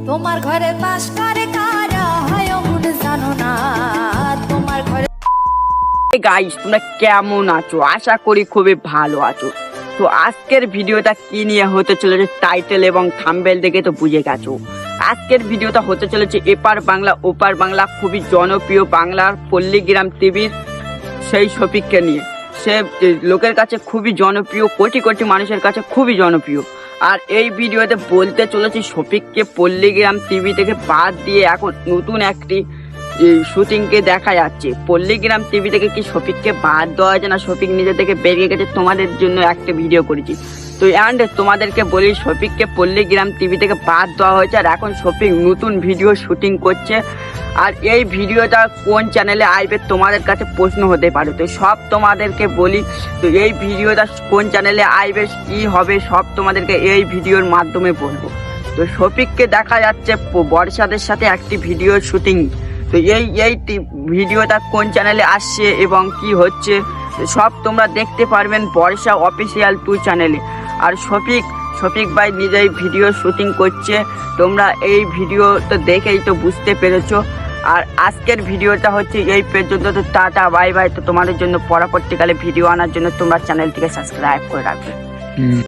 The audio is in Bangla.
তোমার ঘরে বাস করে কারা হয় অমন জানো না তোমার ঘরে। গাইস, তোমরা কেমন আছো? আশা করি খুবই ভালো আছো। তো আজকের ভিডিওটা কি নিয়ে হতে চলেছে টাইটেল এবং থাম্বনেল দেখে তো বুঝে গেছো। আজকের ভিডিওটা হতে চলেছে এপার বাংলা ওপার বাংলা, খুবই জনপ্রিয় বাংলার পল্লীগ্রাম টিভির সেই শফিককে নিয়ে। সে লোকের কাছে খুবই জনপ্রিয়, কোটি কোটি মানুষের কাছে খুবই জনপ্রিয়। আর এই ভিডিওতে বলতে চলেছি শফিককে পল্লীগ্রাম টিভি থেকে বাদ দিয়ে এখন নতুন একটি শুটিংকে দেখা যাচ্ছে। পল্লীগ্রাম টিভি থেকে কি শফিককে বাদ দেওয়া হয়েছে না শফিক নিজে থেকে বেরিয়ে গেছে, তোমাদের জন্য একটা ভিডিও করেছি। তো অ্যান্ড তোমাদেরকে বলি, শফিককে পল্লীগ্রাম টিভি থেকে বাদ দেওয়া হয়েছে আর এখন শফিক নতুন ভিডিও শুটিং করছে। আর এই ভিডিওটা কোন চ্যানেলে আসবে তোমাদের কাছে প্রশ্ন হতে পারে, তো সব তোমাদেরকে বলি। তো এই ভিডিওটা কোন চ্যানেলে আসবে, কি হবে, সব তোমাদেরকে এই ভিডিওর মাধ্যমে বলবো। তো শফিককে দেখা যাচ্ছে বর্ষাদের সাথে একটি ভিডিও শুটিং। তো এই ভিডিওটা কোন চ্যানেলে আসছে এবং কি হচ্ছে সব তোমরা দেখতে পারবেন বর্ষা অফিসিয়াল 2 চ্যানেলে। আর শফিক ভাই নিজেই ভিডিও শুটিং করছে, তোমরা এই ভিডিওটা দেখেই তো বুঝতে পেরেছো। আর আজকের ভিডিওটা হচ্ছে এই পর্যন্ত। তো টাটা বাই বাই। তো তোমাদের জন্য পরবর্তীকালে ভিডিও আনার জন্য তোমরা চ্যানেলটিকে সাবস্ক্রাইব করে রাখবে।